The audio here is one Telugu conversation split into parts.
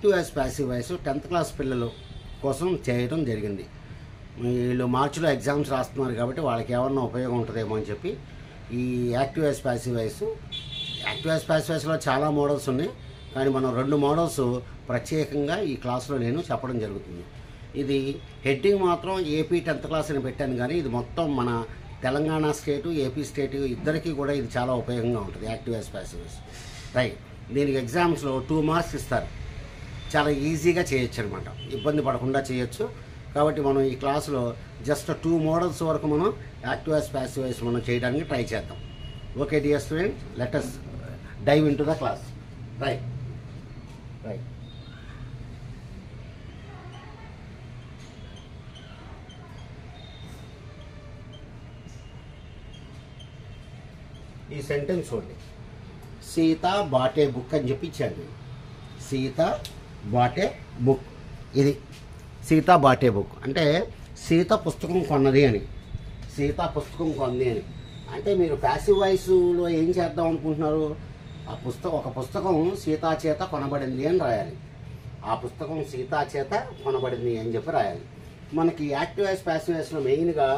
Active as passive voice 10th class పిల్లలు కోసం చేయడం జరిగింది. వీళ్ళు మార్చిలో ఎగ్జామ్స్ రాస్తున్నారు కాబట్టి వాళ్ళకి ఏమన్నా ఉపయోగం ఉంటుందేమో అని చెప్పి ఈ యాక్టివ్ యాజ్ ప్యాసివ్ వాయిస్లో చాలా మోడల్స్ ఉన్నాయి. కానీ మనం 2 మోడల్స్ ప్రత్యేకంగా ఈ క్లాస్లో నేను చెప్పడం జరుగుతుంది. ఇది హెడ్డింగ్ మాత్రం ఏపీ 10th క్లాస్ అని పెట్టాను, కానీ ఇది మొత్తం మన తెలంగాణ స్టేటు ఏపీ స్టేటు ఇద్దరికీ కూడా ఇది చాలా ఉపయోగంగా ఉంటుంది. Active as passive voice right. దీనికి ఎగ్జామ్స్లో 2 మార్క్స్ ఇస్తారు. చాలా ఈజీగా చేయొచ్చు అనమాట, ఇబ్బంది పడకుండా చేయొచ్చు. కాబట్టి మనం ఈ క్లాస్లో జస్ట్ 2 మోడల్స్ వరకు మనం యాక్టివ్ యాజ్ ప్యాసివ్ వాయిస్ మనం చేయడానికి ట్రై చేద్దాం. Okay dear students, let us dive into the class. Right. ఈ సెంటెన్స్ చూడండి, సీత బాట్ ఏ బుక్ అని చెప్పి ఇచ్చాను. సీత బాట్ ఏ బుక్, ఇది సీత బాట్ ఏ బుక్ అంటే సీత పుస్తకం కొన్నది అని. సీత పుస్తకం కొన్నది అని అంటే మీరు ప్యాసివ్ వాయిస్లో ఏం చేద్దాం అనుకుంటున్నారు? ఒక పుస్తకం సీతా చేత కొనబడింది అని రాయాలి. ఆ పుస్తకం సీతా చేత కొనబడింది అని చెప్పి రాయాలి. మనకి యాక్టివ్ వాయిస్ ప్యాసివ్ వాయిస్లో మెయిన్గా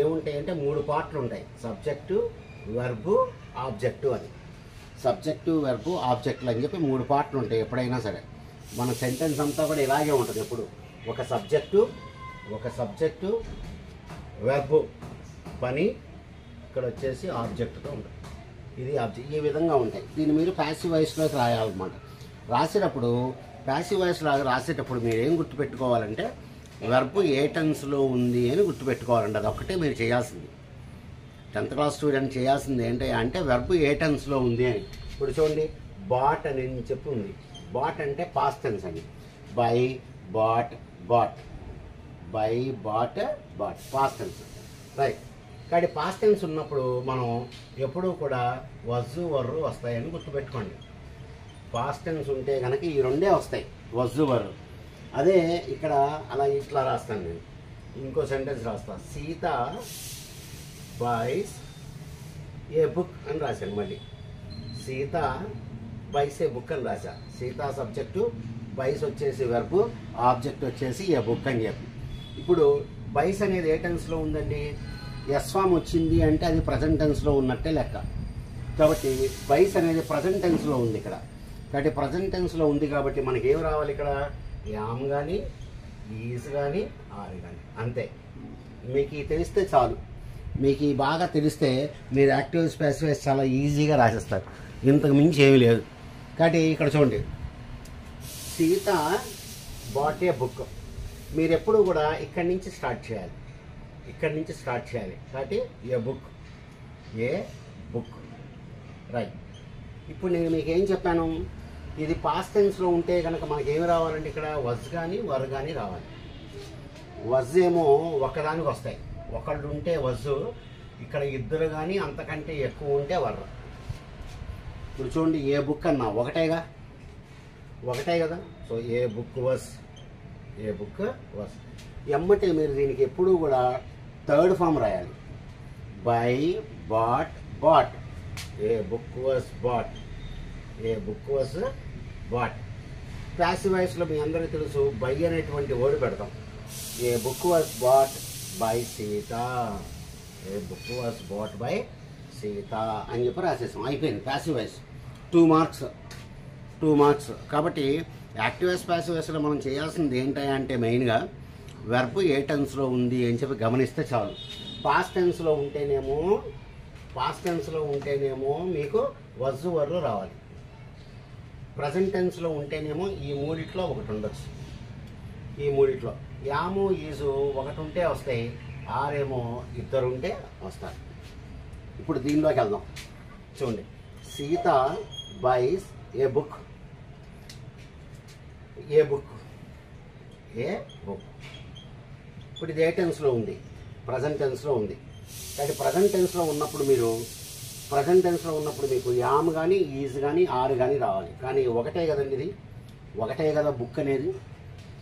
ఏముంటాయంటే 3 పార్ట్లు ఉంటాయి. సబ్జెక్టు, వెర్బు, ఆబ్జెక్టు అని. సబ్జెక్టు, వెర్బు, ఆబ్జెక్టులు అని చెప్పి 3 పార్ట్లు ఉంటాయి. ఎప్పుడైనా సరే మన సెంటెన్స్ అంతా కూడా ఇలాగే ఉంటుంది. ఎప్పుడు ఒక సబ్జెక్టు వెర్బు పని, ఇక్కడ వచ్చేసి ఆబ్జెక్ట్తో ఉంటుంది. ఇది ఆబ్జెక్ట్, ఈ విధంగా ఉంటాయి. దీన్ని మీరు ప్యాసివ్ వాయిస్లోకి రాయాలన్నమాట. రాసేటప్పుడు ప్యాసివ్ వాయిస్ లాగా రాసేటప్పుడు మీరు ఏం గుర్తుపెట్టుకోవాలంటే వెర్బు ఏ టెన్స్లో ఉంది అని గుర్తుపెట్టుకోవాలండి. అది ఒక్కటే మీరు చేయాల్సింది. 10th క్లాస్ స్టూడెంట్ చేయాల్సింది ఏంటి అంటే వెర్బు ఏ టెన్స్లో ఉంది అని. ఇప్పుడు చూడండి, బాట్ అని చెప్పి ఉంది. బాట్ అంటే పాస్ట్ టెన్స్ అని. Buy, bought, bought, buy, bought, bought, past tense right. కాబట్టి పాస్ట్ టెన్స్ ఉన్నప్పుడు మనం ఎప్పుడూ కూడా వజ్జు వర్రు వస్తాయని గుర్తుపెట్టుకోండి. పాస్ట్ టెన్స్ ఉంటే కనుక ఈ 2 వస్తాయి, వజ్జు వర్రు. అదే ఇక్కడ అలా ఇట్లా రాస్తాను నేను. ఇంకో సెంటెన్స్ రాస్తాను, సీత బైస్ ఏ బుక్ అని రాశాను. మళ్ళీ సీత బైస్ ఏ బుక్ అని రాశా. సీత సబ్జెక్టు, బైస్ వచ్చేసి వెర్బు, ఆబ్జెక్ట్ వచ్చేసి ఏ బుక్ అని చెప్పి. ఇప్పుడు బైస్ అనేది ఏ టెన్స్లో ఉందండి? ఎస్ ఫామ్ వచ్చింది అంటే అది ప్రజెంట్ టెన్స్లో ఉన్నట్టే లెక్క. కాబట్టి బైస్ అనేది ప్రజెంట్ టెన్స్లో ఉంది ఇక్కడ. కాబట్టి ప్రజెంట్ టెన్స్లో ఉంది కాబట్టి మనకి ఏం రావాలి ఇక్కడ? యామ్ కానీ, ఈజ్ కానీ, ఆర్ కానీ, అంతే. మీకు ఇది తెలిస్తే చాలు. మీకు ఈ బాగా తెలిస్తే మీరు యాక్టివ్ ప్యాసివ్ వాయిస్ చాలా ఈజీగా రాసేస్తారు. ఇంతకు మించి ఏమీ లేదు. కాబట్టి ఇక్కడ చూడండి, సీత బాట్ ఏ బుక్. మీరు ఎప్పుడు కూడా ఇక్కడి నుంచి స్టార్ట్ చేయాలి. కాబట్టి ఏ బుక్ రైట్. ఇప్పుడు నేను మీకు ఏం చెప్పాను? ఇది పాస్ట్ టెన్స్లో ఉంటే కనుక మనకి ఏమి రావాలంటే ఇక్కడ వజ్ కానీ వర్ కానీ రావాలి. వజ్ ఏమో ఒకదానికి వస్తాయి. ఒకళ్ళు ఉంటే వజ్జు, ఇక్కడ 2 కానీ అంతకంటే ఎక్కువ ఉంటే వర్ర. ఇప్పుడు చూడండి, ఏ బుక్ అన్నా ఒకటే కదా. సో ఏ బుక్ వస్ ఎమ్మటే మీరు దీనికి ఎప్పుడూ కూడా 3rd ఫామ్ రాయాలి. Buy, bought, bought. A book was bought. Passive వాయిస్లో మీ అందరికీ తెలుసు, బై అనేటువంటి వర్డ్ పెడతాం. A book was bought by Sita, a book was bought by Sita అని చెప్పి రాసేసాం. అయిపోయింది ప్యాసివ్ వాయిస్. 2 మార్క్స్. కాబట్టి యాక్టివ్ వాయిస్ ప్యాసివ్ వాయిస్లో మనం చేయాల్సింది ఏంటంటే మెయిన్గా వెర్బు ఏ టెన్స్లో ఉంది అని చెప్పి గమనిస్తే చాలు. పాస్ట్ టెన్స్లో ఉంటేనేమో మీకు వజ్జు వర్రు రావాలి. ప్రజెంట్ టెన్స్లో ఉంటేనేమో ఈ 3 ఒకటి ఉండొచ్చు. ఈ 3 యాము, ఈజు ఒకటి ఉంటే వస్తాయి, ఆరేమో 2 ఉంటే వస్తారు. ఇప్పుడు దీనిలోకి వెళ్దాం. చూడండి, సీత బైస్ ఏ బుక్. ఇప్పుడు ఇది ఏ టెన్స్లో ఉంది? ప్రజెంట్ టెన్స్లో ఉంది. కాబట్టి ప్రజెంట్ టెన్స్లో ఉన్నప్పుడు మీకు యామ్ కానీ, ఈజ్ కానీ, ఆర్ కానీ రావాలి. కానీ ఒకటే కదండి, ఇది ఒకటే కదా బుక్ అనేది.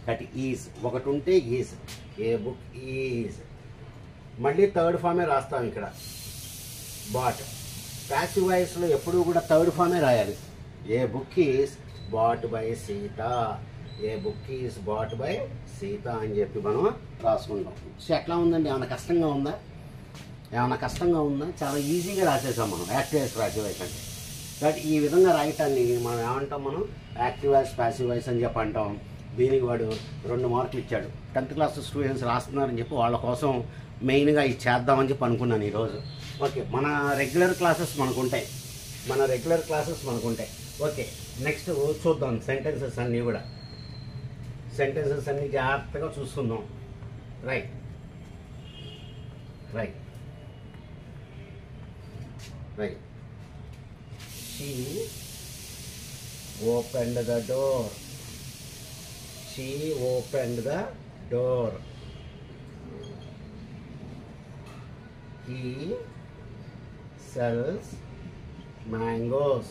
కాబట్టి ఈజ్ ఒకటి ఉంటే ఈజ్, ఏ బుక్ ఈజ్. మళ్ళీ 3rd ఫామే రాస్తాం ఇక్కడ, బాట్. ప్యాసివ్ వాయిస్లో ఎప్పుడూ కూడా 3rd ఫామే రాయాలి. A book is bought by Sita. A book is bought by Sita అని చెప్పి మనం రాసుకుంటాం. సో ఎట్లా ఉందండి? ఏమైనా కష్టంగా ఉందా? ఏమైనా కష్టంగా ఉందా? చాలా ఈజీగా రాసేసాం మనం యాక్టివ్ వాయిస్ ప్యాసివ్ వాయిస్ అంటే. కాబట్టి ఈ విధంగా రాయటాన్ని మనం ఏమంటాం? మనం యాక్టివ్ వాయిస్ ప్యాసివ్ వాయిస్ అని చెప్పి అంటాం. దీనికి వాడు 2 మార్కులు ఇచ్చాడు. 10th క్లాస్ స్టూడెంట్స్ రాస్తున్నారని చెప్పి వాళ్ళ కోసం మెయిన్గా ఇది చేద్దామని చెప్పి అనుకున్నాను ఈరోజు. ఓకే, మన రెగ్యులర్ క్లాసెస్ మనకుంటాయి. ఓకే, నెక్స్ట్ చూద్దాం సెంటెన్సెస్ అన్నీ కూడా. సెంటెన్సెస్ అన్నీ జాగ్రత్తగా చూసుకుందాం. Right. She opened the door. He sells mangoes.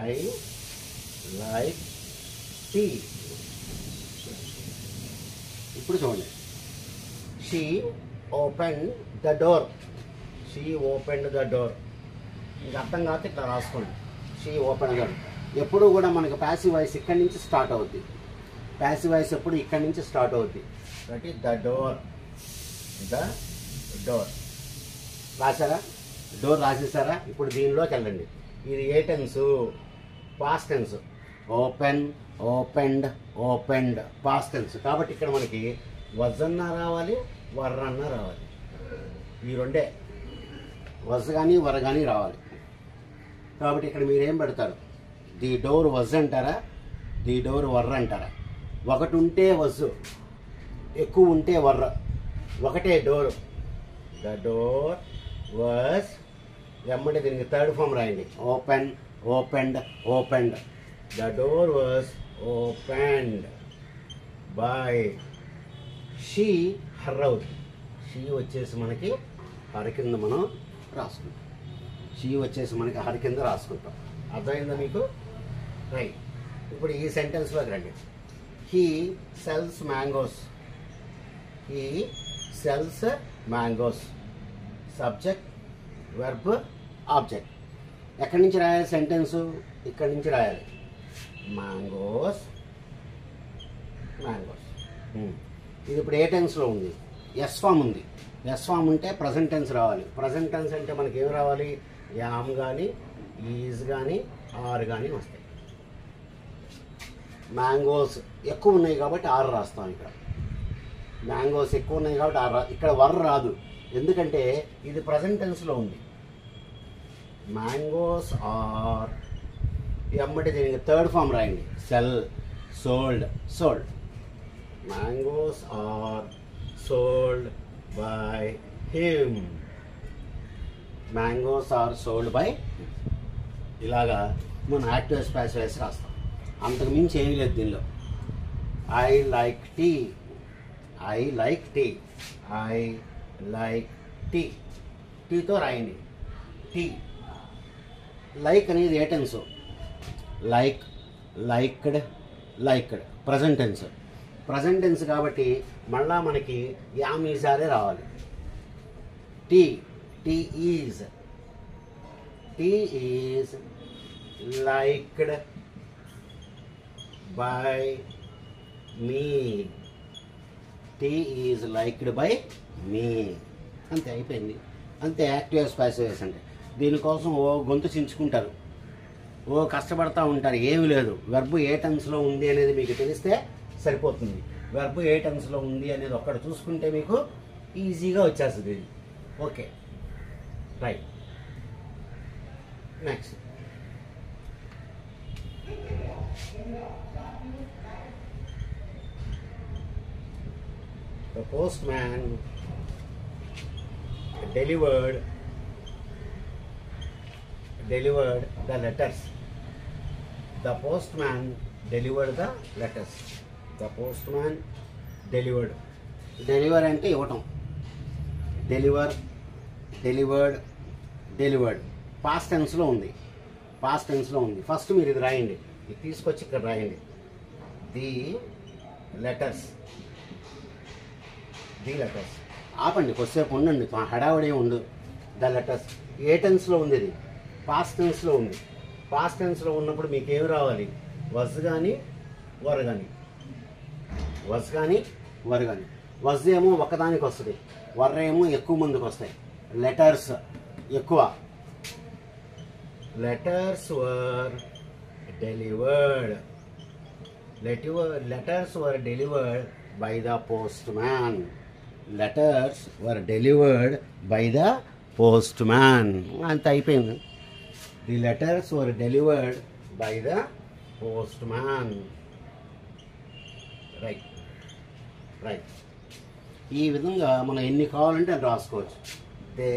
I like tea. ఇప్పుడు చూడండి, షీ ఓపెన్ ద డోర్. ఇంకా అర్థం కాకపోతే ఇట్లా రాసుకోండి. She open the door. ఎప్పుడు కూడా మనకి ప్యాసివ్ వాయిస్ ఇక్కడి నుంచి స్టార్ట్ అవుద్ది. ఎప్పుడు ఇక్కడి నుంచి స్టార్ట్ అవుద్ది. కాబట్టి ద డోర్ రాశారా? డోర్ రాసేసారా? ఇప్పుడు దీనిలోకి వెళ్ళండి. ఇది ఏ tense? Past tense. Opened past tense. కాబట్టి ఇక్కడ మనకి వజ్ అన్నా రావాలి, వర్ అన్నా రావాలి. ఈ రెండే, వజ్ కానీ వర్ కానీ రావాలి. కాబట్టి ఇక్కడ మీరేం పెడతారు? ది డోర్ వజ్ అంటారా, ది డోర్ వర్ర అంటారా? ఒకటి ఉంటే వజ్, ఎక్కువ ఉంటే వర్ర. ఒకటే డోర్. The door was. ఎమ్మటే దీనికి థర్డ్ ఫామ్ రాయండి. Opened. The door was opened by. She her అవుతుంది. షీ వచ్చేసి మనకి హర్ కింద మనం రాసుకుంటాం. అర్థమైందా మీకు? రైట్. ఇప్పుడు ఈ సెంటెన్స్లోకి రండి. He sells mangoes. Subject, verb, object. ఎక్కడి నుంచి రాయాలి సెంటెన్సు? ఇక్కడి నుంచి రాయాలి. మ్యాంగోస్. ఇది ఇప్పుడు ఏ టెన్స్లో ఉంది? ఎస్ ఫామ్ ఉంది. ఎస్ ఫామ్ ఉంటే ప్రజెంట్ టెన్స్ రావాలి. ప్రజెంట్ టెన్స్ అంటే మనకి ఏం రావాలి? యామ్ కానీ, ఈజ్ కానీ, ఆర్ కానీ వస్తాయి. మ్యాంగోస్ ఎక్కువ ఉన్నాయి కాబట్టి ఆర్ రాస్తాం. ఇక్కడ మ్యాంగోస్ ఎక్కువ ఉన్నాయి కాబట్టి ఆర్. ఇక్కడ వర్ రాదు, ఎందుకంటే ఇది ప్రజెంట్ టెన్స్లో ఉంది. Mangoes are. ఎమ్మటి దీనికి థర్డ్ ఫామ్ రాయండి. Sold. Mangoes are sold by him. ఇలాగా మనం యాక్టివ్ వాయిస్ ప్యాసివ్ వాయిస్ రాస్తాం. అంతకు మించి ఏమీ లేదు దీనిలో. I like tea. టీతో రాయండి. టీ. లైక్ అనేది ఏ టెన్సు? లైక్డ్. ప్రజెంట్ టెన్స్ కాబట్టి మళ్ళా మనకి యామ్ ఈజారే రావాలి. టీ ఈజ్ లైక్డ్ బై మీ. అంతే, అయిపోయింది. అంతే యాక్టివ్ వాయిస్ ప్యాసివ్ వాయిస్ అంటే. దీనికోసం ఓ గొంతు చించుకుంటారు, ఓ కష్టపడతా ఉంటారు. ఏమి లేదు, వెర్బ్ ఏ టెన్స్లో ఉంది అనేది మీకు తెలిస్తే సరిపోతుంది. వెర్బ్ ఏ టెన్స్లో ఉంది అనేది ఒక్కడ చూసుకుంటే మీకు ఈజీగా వచ్చేస్తుంది. Okay, right. Next, the postman delivered the letters. The postman delivered the letters. The postman delivered. Deliver అంటే ఇవ్వటం. delivered పాస్ట్ టెన్స్లో ఉంది. ఫస్ట్ మీరు ఇది రాయండి, ఇది తీసుకొచ్చి ఇక్కడ రాయండి. The letters. ఆపండి, కొద్దిసేపు ఉండండి, హడావడే ఉండు. ద లెటర్స్ ఏ టెన్స్లో ఉంది? ఇది పాస్ట్ టెన్స్లో ఉంది. పాస్ట్ టెన్స్లో ఉన్నప్పుడు మీకు ఏమి రావాలి? వజ్ కానీ వర్ కానీ. వజ్ కానీ వర్ కానీ. వజ్ ఏమో ఒకదానికి వస్తుంది, వర్ ఏమో ఎక్కువ మందికి వస్తాయి. లెటర్స్ ఎక్కువ. Letters were delivered. Letters were delivered by the postman. Letters were delivered by the postman. అంత అయిపోయింది. The letters were delivered by the postman. Right right. ఈ విధంగా మనం ఎన్ని కావాలంటే అది రాసుకోవచ్చు. They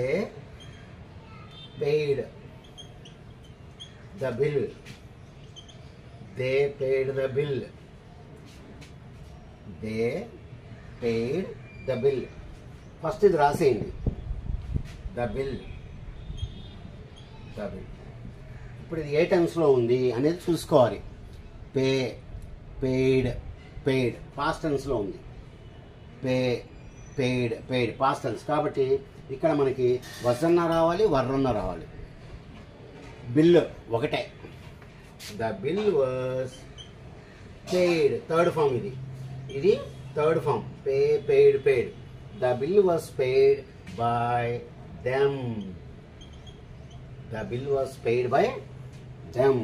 paid the bill. They paid the bill. They paid the bill. First ఇది రాసేయండి. The bill. The bill. ఇప్పుడు ఇది ఏ టెన్స్లో ఉంది అనేది చూసుకోవాలి. పే, పెయిడ్, పెయిడ్ పాస్ట్ టెన్స్లో ఉంది. Pay, paid, paid past tense. కాబట్టి ఇక్కడ మనకి వజన్న రావాలి, వర్రన్న రావాలి. బిల్ ఒకటే. The bill was paid. Third form ఇది. ఇది third form. Pay, paid, paid. The bill was paid by them. The bill was paid by them.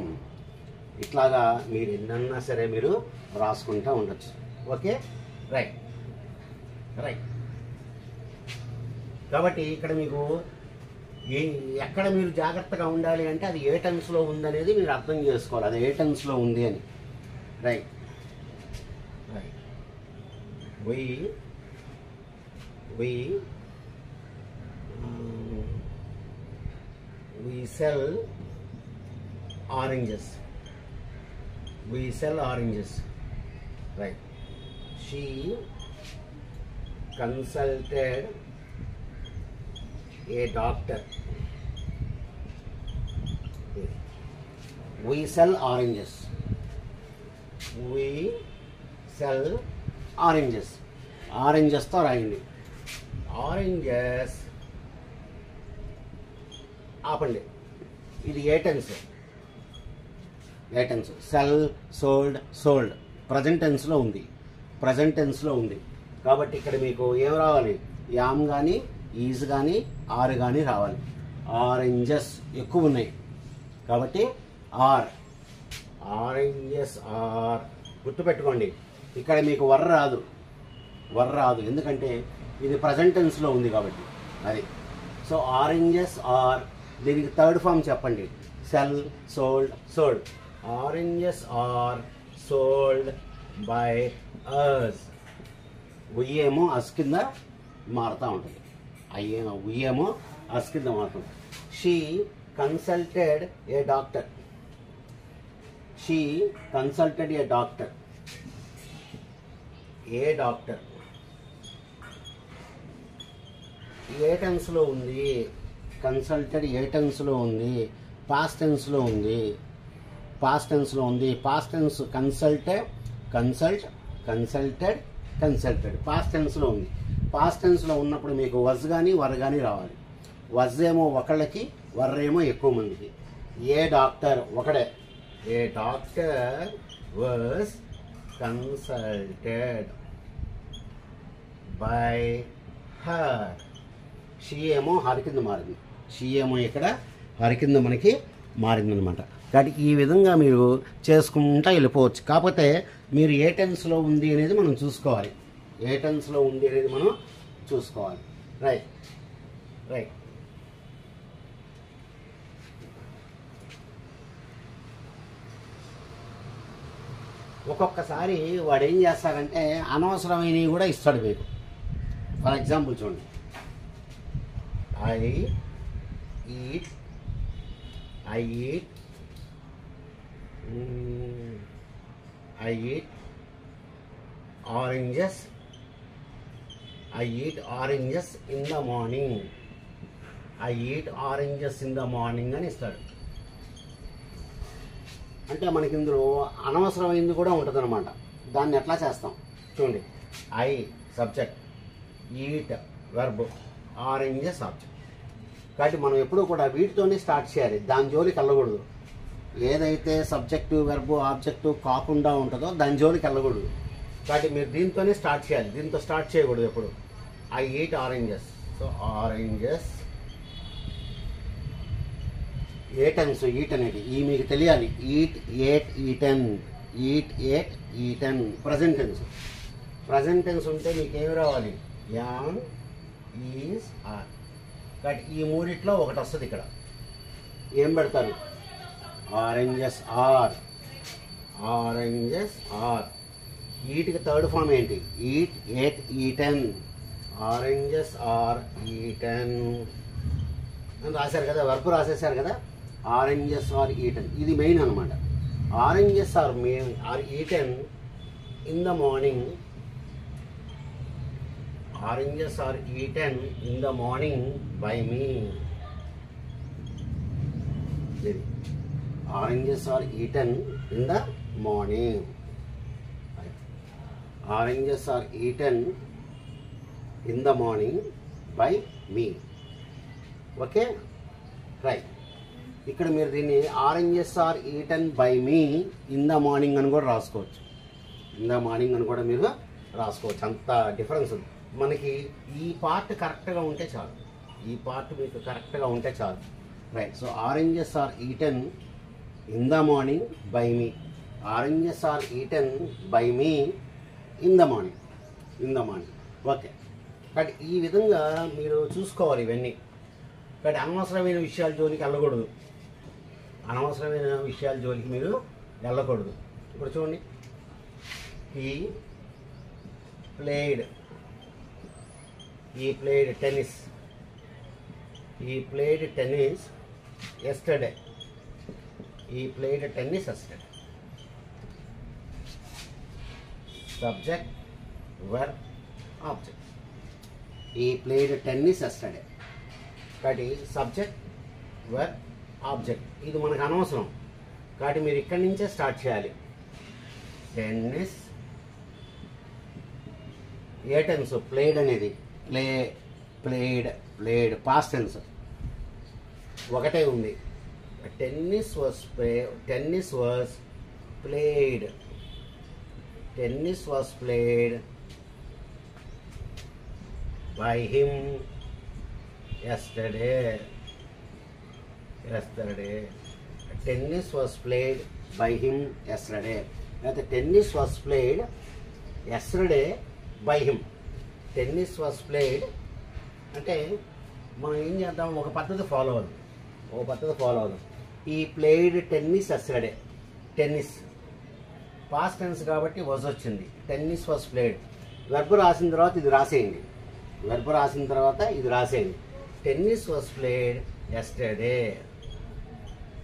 ఇట్లాగా మీరు ఎన్నన్నా సరే మీరు రాసుకుంటూ ఉండొచ్చు. Okay, right right. కాబట్టి ఇక్కడ మీకు ఎక్కడ మీరు జాగ్రత్తగా ఉండాలి అంటే అది ఏ టెన్స్లో ఉందనేది మీరు అర్థం చేసుకోవాలి. అది ఏ టెన్స్లో ఉంది అని. Right right. we sell oranges. We sell oranges. Right. She consulted a doctor. We sell oranges. We sell oranges. Oranges తో రాయండి. Oranges. ఆపండి. ఇది ఏ టెన్స్? ఏ tense? Sell, sold, sold present టెన్స్లో ఉంది. ప్రజెంట్ టెన్స్లో ఉంది. కాబట్టి ఇక్కడ మీకు ఏం రావాలి? యామ్ కానీ, ఈజ్ కానీ, ఆర్ కానీ రావాలి. ఆరెంజెస్ ఎక్కువ ఉన్నాయి కాబట్టి ఆర్. Oranges are. గుర్తుపెట్టుకోండి. ఇక్కడ మీకు వర్ రాదు. వర్ రాదు ఎందుకంటే ఇది ప్రజెంట్ టెన్స్లో ఉంది కాబట్టి. అది. So oranges are. దీనికి థర్డ్ ఫామ్ చెప్పండి. Sell, sold, sold. Oranges are sold by us. ఉయ్యేమో అస్ కింద మారుతూ ఉంటుంది. ఉయ్యేమో అస్ కింద మారుతుంది. She consulted a doctor. She consulted a doctor. A doctor ఏ టెన్స్లో ఉంది? కన్సల్టెడ్ ఏ టెన్స్లో ఉంది? పాస్ట్ టెన్స్లో ఉంది. పాస్ట్ టెన్స్లో ఉంది. Past tense consulted, consult, consulted, consulted past టెన్స్లో ఉంది. పాస్ట్ టెన్స్లో ఉన్నప్పుడు మీకు వజ్ కానీ వర్ కానీ రావాలి. వజ్ ఏమో ఒకళ్ళకి, వర్ ఏమో ఎక్కువ మందికి. ఏ డాక్టర్ ఒకడే. A doctor was consulted by her. She ఏమో హర్ కింద మారింది. షీ ఏమో ఇక్కడ హర్ కింద మనకి మారిందనమాట. కాబట్టి ఈ విధంగా మీరు చేసుకుంటూ వెళ్ళిపోవచ్చు. కాకపోతే మీరు ఏ టెన్స్లో ఉంది అనేది మనం చూసుకోవాలి. ఏ టెన్స్లో ఉంది అనేది మనం చూసుకోవాలి. Right right. ఒక్కొక్కసారి వాడు ఏం చేస్తాడంటే అనవసరమైనవి కూడా ఇస్తాడు మీకు. ఫర్ ఎగ్జాంపుల్ చూడండి. I eat oranges. I eat oranges in the morning. I eat oranges in the morning అని ఇస్తాడు. అంటే మనకి ఇందులో అనవసరమైంది కూడా ఉంటుంది అనమాట. దాన్ని ఎట్లా చేస్తాం చూడండి. I subject, eat verb, oranges object. కాబట్టి మనం ఎప్పుడూ కూడా వీటితోనే స్టార్ట్ చేయాలి. దాని జోలికి వెళ్ళకూడదు. ఏదైతే సబ్జెక్టివ్ వెర్బ్ ఆబ్జెక్టివ్ కాకుండా ఉంటుందో దాని జోలికి వెళ్ళకూడదు. కాబట్టి మీరు దీంతోనే స్టార్ట్ చేయాలి, దీంతో స్టార్ట్ చేయకూడదు ఎప్పుడు. I eat oranges. So oranges. ఏటన్స్, ఈట్ అనేది ఈ మీకు తెలియాలి. Eat, ate, eaten. Eat, ate, eaten. Present tense. ప్రజెంట్ టెన్స్ ఉంటే మీకు ఏమి రావాలి? Am, is, are. కాబట్టి ఈ మూడిట్లో ఒకటి వస్తుంది. ఇక్కడ ఏం పెడతారు? Oranges are. Oranges are. ఈట్కి థర్డ్ ఫామ్ ఏంటి? Eat, ate, eaten. Oranges are eaten అని రాశారు కదా, వర్బ్ రాసేసారు కదా. ఆరెంజెస్ ఆర్ ఈటన్, ఇది మెయిన్ అనమాట. Oranges are eaten in the morning. Oranges are eaten in the morning by me. Oranges are eaten in the morning. Oranges are eaten in the morning by me. Okay, right. ఇక్కడ మీరు దీన్ని oranges are eaten by me in the morning అని కూడా రాసుకోవచ్చు. ఇన్ ద మార్నింగ్ అని కూడా మీరు రాసుకోవచ్చు. అంత డిఫరెన్స్ ఉంది మనకి. ఈ పార్ట్ కరెక్ట్గా ఉంటే చాలు. ఈ పార్ట్ మీకు కరెక్ట్గా ఉంటే చాలు. Right. So oranges are eaten in the morning by me. Oranges are eaten by me in the morning. In the morning. Okay. But ఈ విధంగా మీరు చూసుకోవాలి ఇవన్నీ. బట్ అనవసరమైన విషయాల జోలికి వెళ్ళకూడదు. అనవసరమైన విషయాల జోలికి మీరు వెళ్ళకూడదు. ఇప్పుడు చూడండి, he played tennis. He played tennis yesterday. He played tennis yesterday. Subject, verb, object. He played tennis yesterday. కాబట్టి సబ్జెక్ట్, verb, object ఇది మనకు అనవసరం. కాబట్టి మీరు ఇక్కడి నుంచే స్టార్ట్ చేయాలి. టెన్నిస్. ఏ టెన్స్? ప్లేడ్ అనేది ప్లేడ్ పాస్ట్ టెన్స్ ఒకటే ఉంది. Tennis was played. Tennis was played by him yesterday. Tennis was played by him yesterday. అయితే tennis was played yesterday by him. Tennis was played అంటే మనం ఏం చేద్దాం, ఒక పద్ధతి ఫాలో అవుదాం. ఈ played tennis yesterday. Tennis past tense కాబట్టి వాజ్ వచ్చింది. Tennis was played. వెర్బ్ రాసిన తర్వాత ఇది రాసేయండి. Tennis was played yesterday.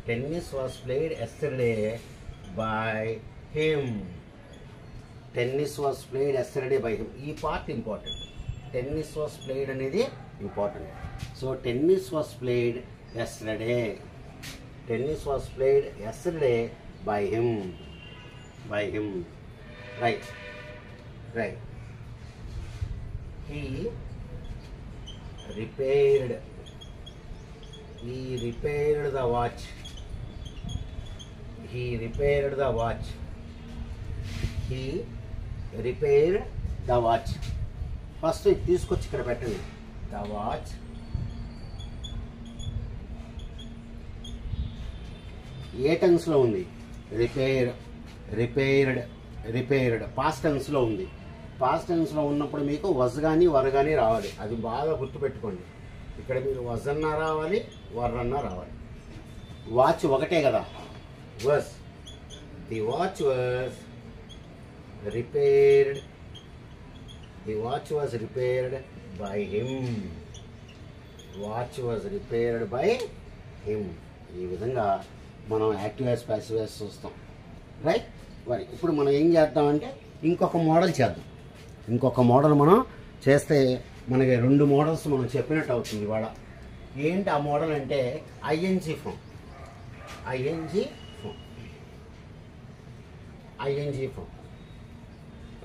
Tennis was played yesterday by him. Tennis was played yesterday by him. ఈ part important. Tennis was played అనేది important. So tennis was played yesterday. Tennis was played yesterday by him. Right. He repaired the watch. He repaired the watch. First ఇది తీసుకొచ్చి ఇక్కడ పెట్టండి. The watch. ఏ టెన్స్లో ఉంది? రిపేర్డ్ పాస్ట్ టెన్స్లో ఉంది. పాస్ట్ టెన్స్లో ఉన్నప్పుడు మీకు వజ్ కానీ వర్ కానీ రావాలి. అది బాగా గుర్తుపెట్టుకోండి. ఇక్కడ మీరు వజ్ అన్నా రావాలి, వర్ అన్నా రావాలి. వాచ్ ఒకటే కదా, was. The watch was repaired. By him. ఈ విధంగా మనం యాక్టివ్ వాయిస్ ప్యాసివ్ వాయిస్ చూస్తాం. రైట్. మరి ఇప్పుడు మనం ఏం చేద్దామంటే ఇంకొక మోడల్ చేద్దాం. మనం చేస్తే మనకి 2 మోడల్స్ మనం చెప్పినట్టు అవుతుంది ఇవాళ. ఏంటి ఆ మోడల్ అంటే ఐఎన్జీ ఫామ్.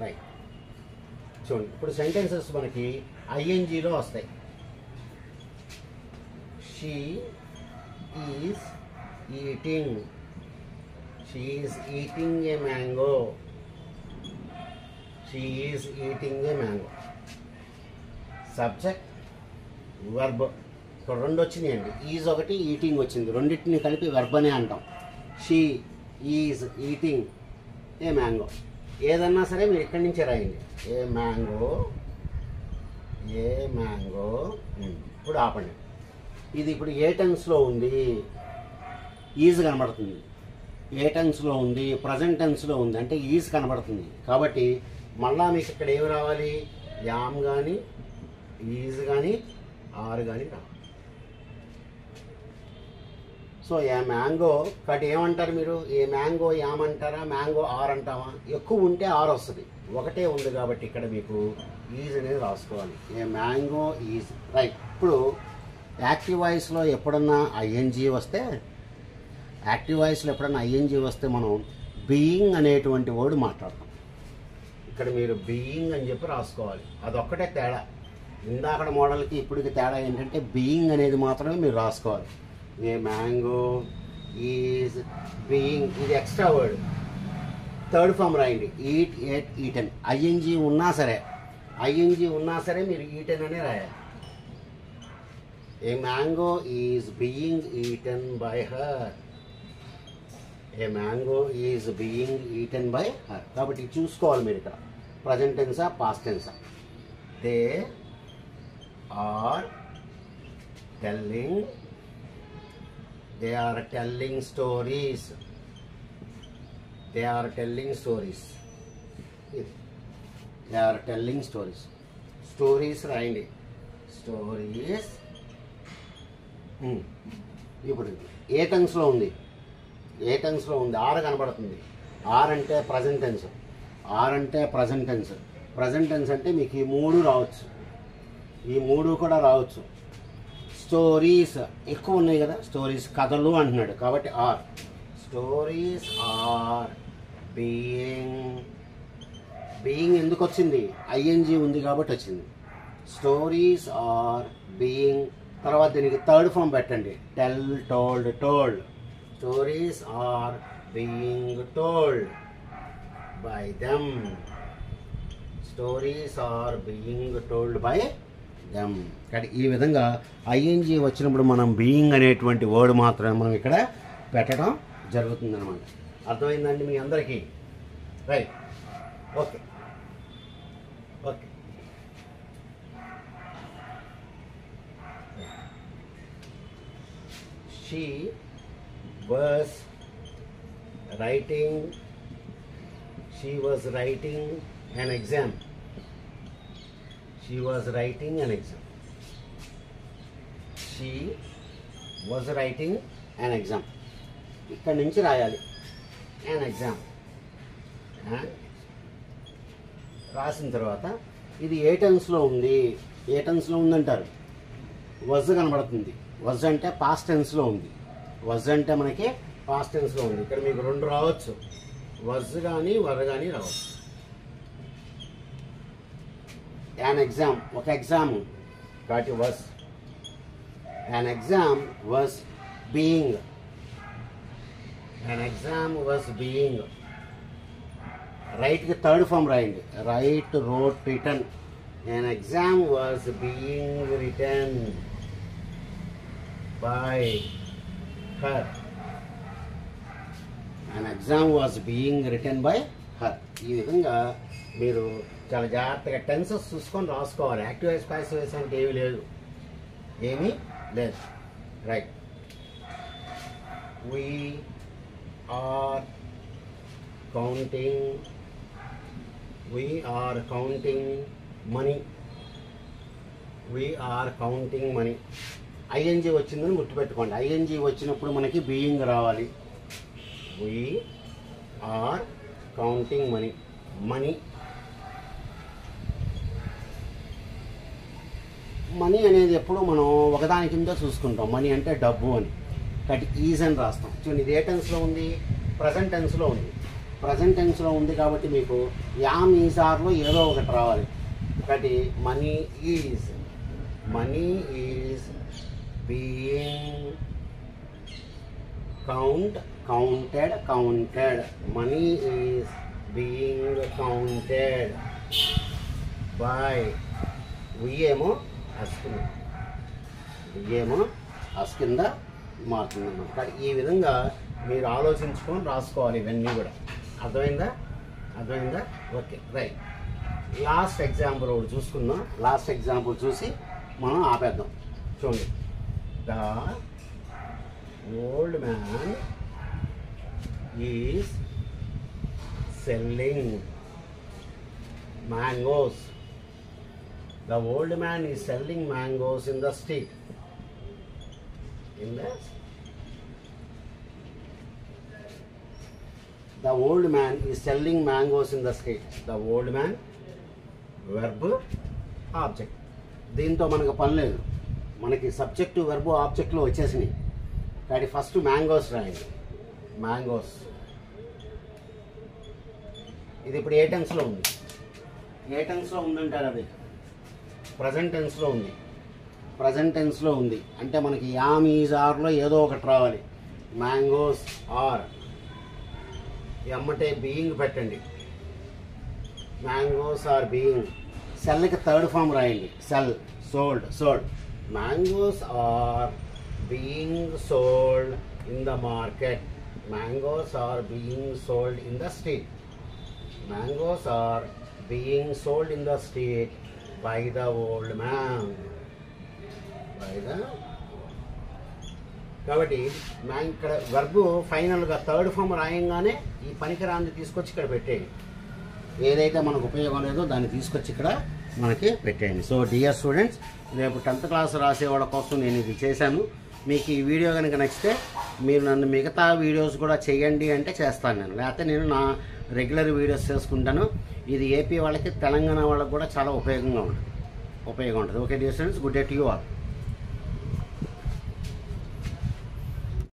రైట్. చూడండి, ఇప్పుడు సెంటెన్సెస్ మనకి ఐఎన్జీలో వస్తాయి. She is eating she is eating A mango. She is eating A mango. Subject verb. ఇక్కడ రెండు వచ్చినాయండి, ఈజ్ ఒకటి ఈటింగ్ వచ్చింది, రెండింటిని కలిపి వెర్బ్ అనే అంటాం. She is eating A mango. ఏదన్నా సరే మీరు ఇక్కడి నుంచే రాయండి. ఏ మ్యాంగో, ఏ మ్యాంగో. ఇప్పుడు ఆపండి. ఇది ఇప్పుడు ఏ టెన్స్లో ఉంది, ఈజ్ కనబడుతుంది. ఏ టెన్స్లో ఉంది, ప్రజెంట్ టెన్స్లో ఉంది అంటే ఈజ్ కనబడుతుంది. కాబట్టి మళ్ళా మీకు ఇక్కడ ఏమి రావాలి, యామ్ కానీ ఈజ్ కానీ ఆర్ కానీ రావాలి. సో ఏ మ్యాంగో కాబట్టి ఏమంటారు మీరు, ఏ మ్యాంగో యామ్ అంటారా, మ్యాంగో ఆర్ అంటావా? ఎక్కువ ఉంటే ఆర్ వస్తుంది, ఒకటే ఉంది కాబట్టి ఇక్కడ మీకు ఈజ్ అనేది రాసుకోవాలి. A mango is. రైట్. ఇప్పుడు యాక్టివ్ వాయిస్లో ఎప్పుడన్నా ఐఎన్జీ వస్తే, యాక్టివ్ వాయిస్లో ఎప్పుడన్నా ఐఎన్జీ వస్తే మనం బీయింగ్ అనేటువంటి వర్డ్ మాట్లాడతాం. ఇక్కడ మీరు బీయింగ్ అని చెప్పి రాసుకోవాలి. అదొక్కటే తేడా. ఇందాకడ మోడల్కి ఇప్పటికి తేడా ఏంటంటే బీయింగ్ అనేది మాత్రమే మీరు రాసుకోవాలి. ఏ మ్యాంగో ఈజ్ బీయింగ్, ఇది ఎక్స్ట్రా వర్డ్. థర్డ్ ఫామ్ రాయండి. Eat, ate, eaten. ఐఎన్జీ ఉన్నా సరే, ఐఎన్జీ ఉన్నా సరే మీరు ఈటెన్ అనే రాయాలి. A mango is being eaten by her. A mango is being eaten by her. కాబట్టి చూసుకోవాలి మీరు ఇక్కడ ప్రజెంట్ టెన్సా పాస్ట్ టెన్సా. They are telling, they are telling stories. They are telling stories. They are telling stories. Stories రాయండి. Stories. ఇప్పుడు ఏ టెన్స్లో ఉంది, ఏ టెన్స్లో ఉంది, ఆర్ కనబడుతుంది. ఆర్ అంటే ప్రజెంట్ టెన్స్, ఆర్ అంటే ప్రజెంట్ టెన్స్. ప్రజెంట్ టెన్స్ అంటే మీకు ఈ మూడు రావచ్చు, ఈ మూడు కూడా రావచ్చు. స్టోరీస్ ఎక్కువ ఉన్నాయి కదా, స్టోరీస్ కథలు అంటున్నాడు కాబట్టి are. Stories are being. Being ఎందుకు వచ్చింది, ఐఎన్జీ ఉంది కాబట్టి వచ్చింది. Stories are being. తర్వాత దీనికి థర్డ్ ఫామ్ పెట్టండి. Tell, told, told. Stories are being told by them. Stories are being told by them. కానీ ఈ విధంగా ఐఎన్జీ వచ్చినప్పుడు మనం బీయింగ్ అనేటువంటి వర్డ్ మాత్రమే మనం ఇక్కడ పెట్టడం జరుగుతుందన్నమాట. అర్థమైందండి మీ అందరికీ? Right. Okay okay. She was writing, she was writing an exam. She was writing an exam. She was writing an exam. ఇక్కడ నుంచి రాయాలి an exam. రాసిన తర్వాత ఇది ఏ టెన్స్లో ఉంది, ఏ టెన్స్లో ఉందంటారు, వజ్ కనబడుతుంది. వజ్ అంటే పాస్ట్ టెన్స్లో ఉంది. వజ్ అంటే మనకి పాస్ట్ టెన్స్లో ఉంది. ఇక్కడ మీకు రెండు రావచ్చు, వజ్ కానీ వర్ కానీ రావచ్చు. an exam, ఒక ఎగ్జామ్ కాబట్టి was. an exam was being. an exam was being. రైట్కి థర్డ్ ఫామ్ రాయండి. Right, wrote, return. an exam was being written by her. an exam was being written by her. ఈ విధంగా మీరు చాలా జాగ్రత్తగా టెన్సెస్ చూసుకొని రాసుకోవాలి. యాక్టివ్ వాయిస్, పాసివ్ వాయిస్ అంటే ఏమీ లేదు, ఏమీ లేదు. Right. we are counting, we are counting money. we are counting money. ING వచ్చిందని గుర్తుపెట్టుకోండి. ఐఎన్జీ వచ్చినప్పుడు మనకి బీయింగ్ రావాలి. we are counting money. Money, money అనేది ఎప్పుడు మనం ఒకదాని కింద చూసుకుంటాం. మనీ అంటే డబ్బు అని. కాబట్టి ఈజ్ అని రాస్తాం. చూడండి ఇది ఏ టెన్స్లో ఉంది, ప్రజెంట్ టెన్స్లో ఉంది. ప్రజెంట్ టెన్స్లో ఉంది కాబట్టి మీకు యామ్, ఈజ్, ఆర్లో ఏదో ఒకటి రావాలి. కాబట్టి money is, money is being count, counted, counted. Money is being counted by. ఏమో అస్ కింద మారుతుందన్నమాట. కానీ ఈ విధంగా మీరు ఆలోచించుకొని రాసుకోవాలి ఇవన్నీ కూడా. అర్థమైందా? Okay, right. లాస్ట్ ఎగ్జాంపుల్ ఒకటి చూసుకుందాం. లాస్ట్ ఎగ్జాంపుల్ చూసి మనం ఆపేద్దాం. చూడండి. The old man is selling mangoes. The old man is selling mangoes in the street. The old man is selling mangoes in the street. The old man, verb, object. దీంతో మనకు పని లేదు, మనకి సబ్జెక్టు వెర్బ్ ఆబ్జెక్ట్లో వచ్చేసినాయి. కానీ ఫస్ట్ మ్యాంగోస్ రాయండి. మ్యాంగోస్ ఇది ఇప్పుడు ఏ టెన్స్లో ఉంది? ఏ టెన్స్లో ఉందంటారు? అది ప్రజెంట్ టెన్స్లో ఉంది. అంటే మనకి యామ్, ఈజ్, ఆర్లో ఏదో ఒకటి రావాలి. మ్యాంగోస్ ఆర్ ఎమ్మటే బీయింగ్ పెట్టండి. Mangoes are being. సెల్కి థర్డ్ ఫామ్ రాయండి. Sell, sold. Mangoes are being sold in the market. Mangoes are being sold in the street. Mangoes are being sold in the street by the old man. కాబట్టి ఇక్కడ వర్బ్ ఫైనల్గా థర్డ్ ఫామ్ రాయంగానే ఈ పనికిరాంది తీసుకొచ్చి ఇక్కడ పెట్టేయండి. ఏదైతే మనకు ఉపయోగం లేదో దాన్ని తీసుకొచ్చి ఇక్కడ మనకి పెట్టేయండి. సో డియర్ స్టూడెంట్స్, రేపు 10th క్లాస్ రాసేవాళ్ళ కోసం నేను ఇది చేశాను. మీకు ఈ వీడియో కనుక నచ్చితే మీరు నన్ను మిగతా వీడియోస్ కూడా చేయండి అంటే చేస్తాను నేను, లేకపోతే నేను నా రెగ్యులర్ వీడియోస్ చేసుకుంటాను. ఇది ఏపీ వాళ్ళకి, తెలంగాణ వాళ్ళకి కూడా చాలా ఉపయోగం ఉంటుంది. Okay dear students, good day to you all.